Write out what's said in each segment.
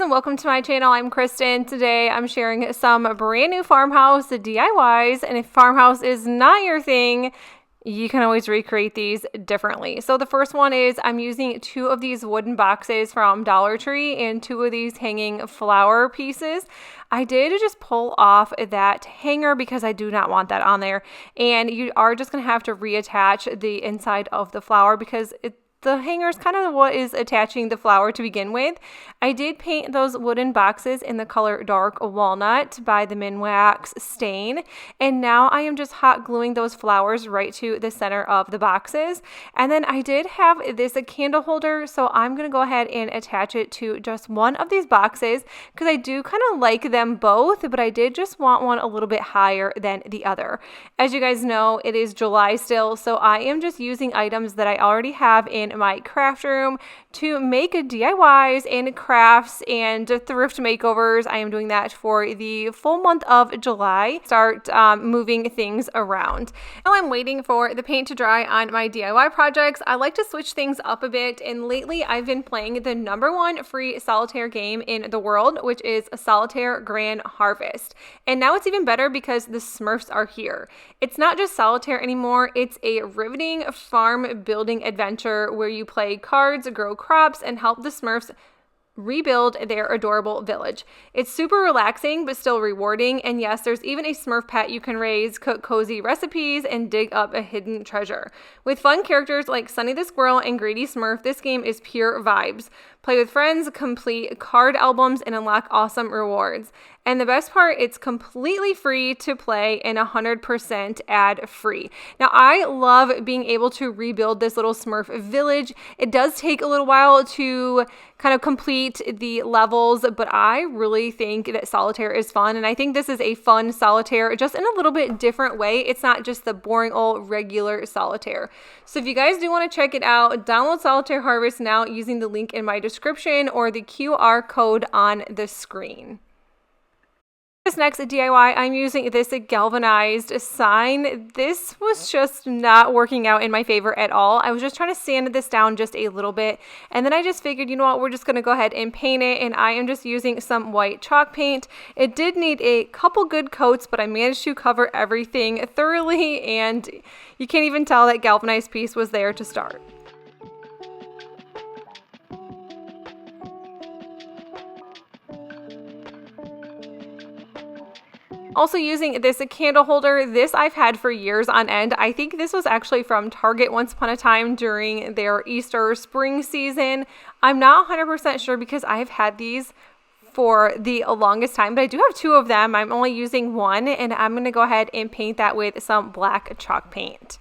And welcome to my channel. I'm Kristen. Today I'm sharing some brand new farmhouse DIYs, and if farmhouse is not your thing, you can always recreate these differently. So the first one is I'm using 2 of these wooden boxes from Dollar Tree and 2 of these hanging flower pieces. I did just pull off that hanger because I do not want that on there, and you are just going to have to reattach the inside of the flower because the hanger is kind of what is attaching the flower to begin with. I did paint those wooden boxes in the color Dark Walnut by the Minwax stain, and now I am just hot gluing those flowers right to the center of the boxes. And then I did have this a candle holder, so I'm going to go ahead and attach it to just one of these boxes because I do kind of like them both, but I did just want one a little bit higher than the other. As you guys know, it is July still, so I am just using items that I already have in my craft room to make DIYs and crafts and thrift makeovers. I am doing that for the full month of July. Start moving things around. While I'm waiting for the paint to dry on my DIY projects, I like to switch things up a bit, and lately I've been playing the #1 free solitaire game in the world, which is Solitaire Grand Harvest. And now it's even better because the Smurfs are here. It's not just solitaire anymore, it's a riveting farm building adventure where you play cards, grow crops, and help the Smurfs rebuild their adorable village. It's super relaxing but still rewarding, and yes, there's even a Smurf pet you can raise, cook cozy recipes, and dig up a hidden treasure. With fun characters like Sunny the Squirrel and Greedy Smurf, this game is pure vibes. Play with friends, complete card albums, and unlock awesome rewards. And the best part, it's completely free to play and 100% ad-free. Now, I love being able to rebuild this little Smurf village. It does take a little while to kind of complete the levels, but I really think that solitaire is fun, and I think this is a fun solitaire, just in a little bit different way. It's not just the boring old regular solitaire. So if you guys do want to check it out, download Solitaire Harvest now using the link in my description or the QR code on the screen. This next DIY, I'm using this galvanized sign. This was just not working out in my favor at all. I was just trying to sand this down just a little bit, and then I just figured, you know what, we're just going to go ahead and paint it, and I am just using some white chalk paint. It did need a couple good coats, but I managed to cover everything thoroughly, and you can't even tell that galvanized piece was there to start. Also using this candle holder, this I've had for years on end. I think this was actually from Target once upon a time during their Easter spring season. I'm not 100% sure because I've had these for the longest time, but I do have 2 of them. I'm only using 1, and I'm going to go ahead and paint that with some black chalk paint.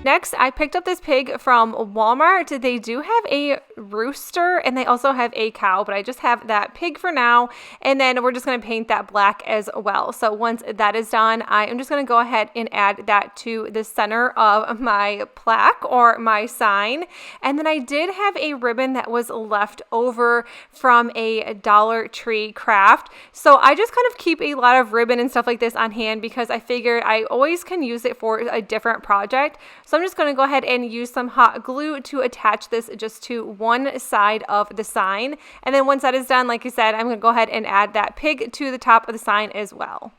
Next, I picked up this pig from Walmart. They do have a rooster and they also have a cow, but I just have that pig for now, and then we're just going to paint that black as well. So once that is done, I am just going to go ahead and add that to the center of my plaque or my sign. And then I did have a ribbon that was left over from a Dollar Tree craft, so I just kind of keep a lot of ribbon and stuff like this on hand because I figured I always can use it for a different project. So I'm just going to go ahead and use some hot glue to attach this just to one side of the sign. And then once that is done, like I said, I'm going to go ahead and add that pig to the top of the sign as well.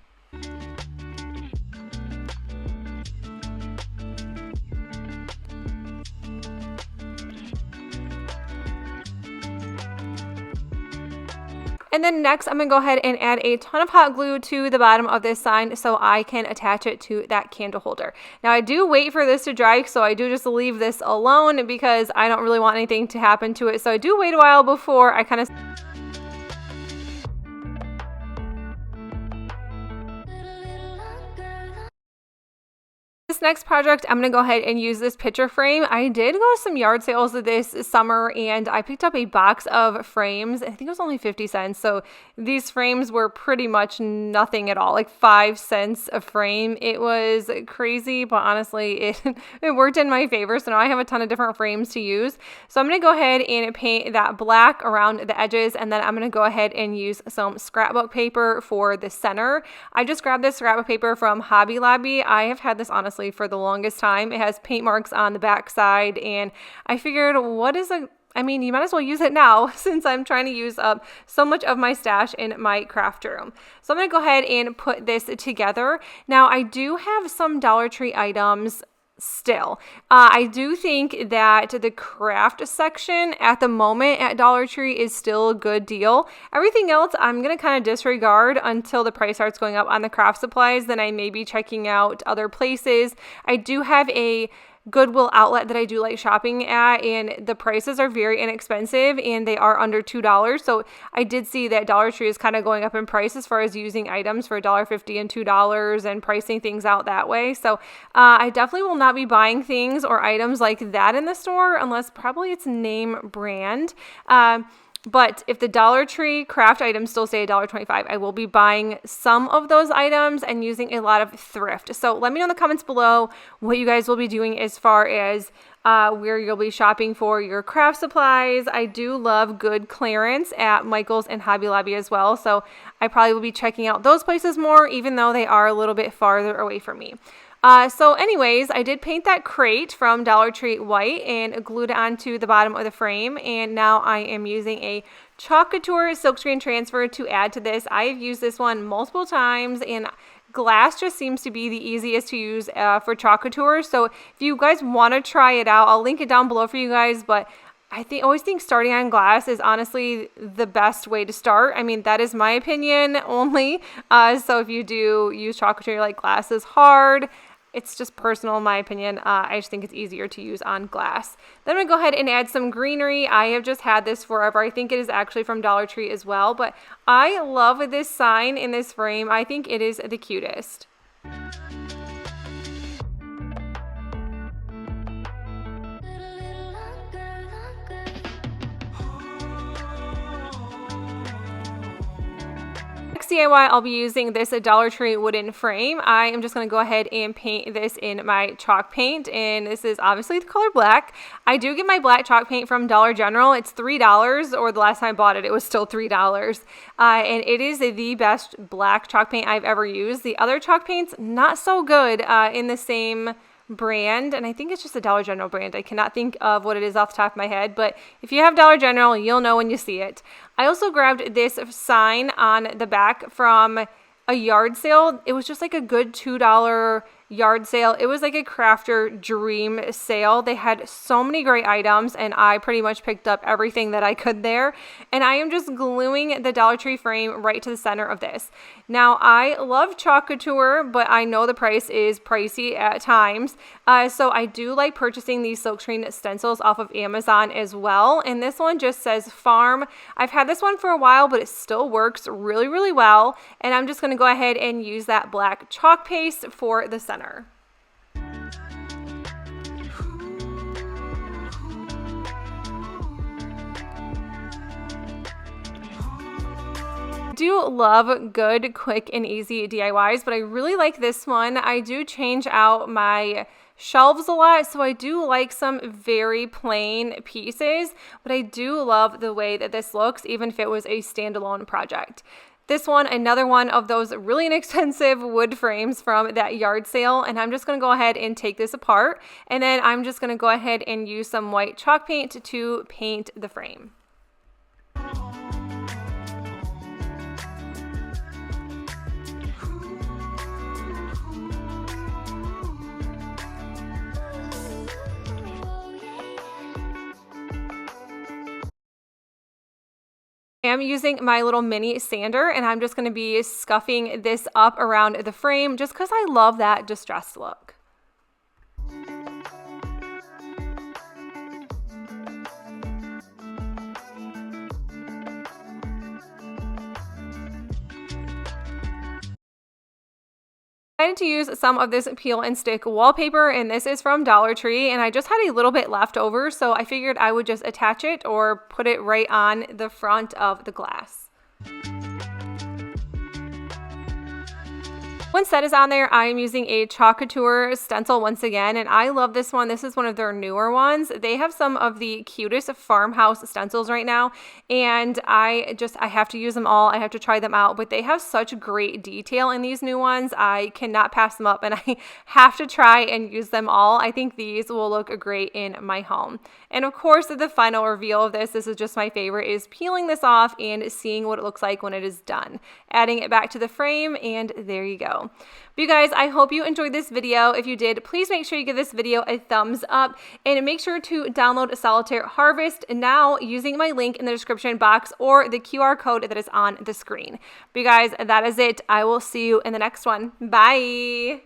And then next, I'm going to go ahead and add a ton of hot glue to the bottom of this sign so I can attach it to that candle holder. Now, I do wait for this to dry, so I do just leave this alone because I don't really want anything to happen to it. So I do wait a while before I kind of... This next project, I'm going to go ahead and use this picture frame. I did go to some yard sales this summer and I picked up a box of frames. I think it was only 50 cents. So these frames were pretty much nothing at all, like 5 cents a frame. It was crazy, but honestly, it worked in my favor. So now I have a ton of different frames to use. So I'm going to go ahead and paint that black around the edges, and then I'm going to go ahead and use some scrapbook paper for the center. I just grabbed this scrapbook paper from Hobby Lobby. I have had this honestly honestly, for the longest time. It has paint marks on the back side, and I figured, you might as well use it now since I'm trying to use up so much of my stash in my craft room. So I'm going to go ahead and put this together. Now, I do have some Dollar Tree items still. I do think that the craft section at the moment at Dollar Tree is still a good deal. Everything else I'm going to kind of disregard until the price starts going up on the craft supplies. Then I may be checking out other places. I do have a Goodwill outlet that I do like shopping at, and the prices are very inexpensive and they are under $2. So I did see that Dollar Tree is kind of going up in price as far as using items for $1.50 and $2 and pricing things out that way. So I definitely will not be buying things or items like that in the store unless probably it's name brand. But if the Dollar Tree craft items still say $1.25, I will be buying some of those items and using a lot of thrift. So let me know in the comments below what you guys will be doing as far as where you'll be shopping for your craft supplies. I do love good clearance at Michael's and Hobby Lobby as well. So I probably will be checking out those places more, even though they are a little bit farther away from me. So anyways, I did paint that crate from Dollar Tree white and glued it onto the bottom of the frame. And now I am using a Couture silkscreen transfer to add to this. I've used this one multiple times, and glass just seems to be the easiest to use for Couture. So if you guys want to try it out, I'll link it down below for you guys. But I always think starting on glass is honestly the best way to start. I mean, that is my opinion only. So if you do use Couture, like, glass is hard. It's just personal in my opinion. I just think it's easier to use on glass. Then I'm going to go ahead and add some greenery. I have just had this forever. I think it is actually from Dollar Tree as well. But I love this sign in this frame. I think it is the cutest. DIY, I'll be using this Dollar Tree wooden frame. I am just going to go ahead and paint this in my chalk paint, and this is obviously the color black. I do get my black chalk paint from Dollar General. It's $3, or the last time I bought it, it was still $3. And it is the best black chalk paint I've ever used. The other chalk paints, not so good in the same brand, and I think it's just a Dollar General brand. I cannot think of what it is off the top of my head, but if you have Dollar General, you'll know when you see it. I also grabbed this sign on the back from a yard sale. It was just like a good $2 yard sale. It was like a crafter dream sale. They had so many great items, and I pretty much picked up everything that I could there. And I am just gluing the Dollar Tree frame right to the center of this. Now, I love Couture, but I know the price is pricey at times. So I do like purchasing these silkscreen stencils off of Amazon as well. And this one just says Farm. I've had this one for a while, but it still works really, really well. And I'm just going to go ahead and use that black chalk paste for the center. I do love good, quick, and easy DIYs, but I really like this one. I do change out my shelves a lot, so I do like some very plain pieces, but I do love the way that this looks, even if it was a standalone project. This one, another one of those really inexpensive wood frames from that yard sale, and I'm just going to go ahead and take this apart, and then I'm just going to go ahead and use some white chalk paint to paint the frame. I'm using my little mini sander, and I'm just going to be scuffing this up around the frame just because I love that distressed look. I decided to use some of this peel and stick wallpaper, and this is from Dollar Tree, and I just had a little bit left over, so I figured I would just attach it or put it right on the front of the glass. Once that is on there, I am using a Couture stencil once again, and I love this one. This is one of their newer ones. They have some of the cutest farmhouse stencils right now, and I have to use them all. I have to try them out, but they have such great detail in these new ones. I cannot pass them up, and I have to try and use them all. I think these will look great in my home. And of course, the final reveal of this is just my favorite, is peeling this off and seeing what it looks like when it is done. Adding it back to the frame, and there you go. But you guys, I hope you enjoyed this video. If you did, please make sure you give this video a thumbs up, and make sure to download Solitaire Harvest now using my link in the description box or the QR code that is on the screen. But you guys, that is it. I will see you in the next one. Bye.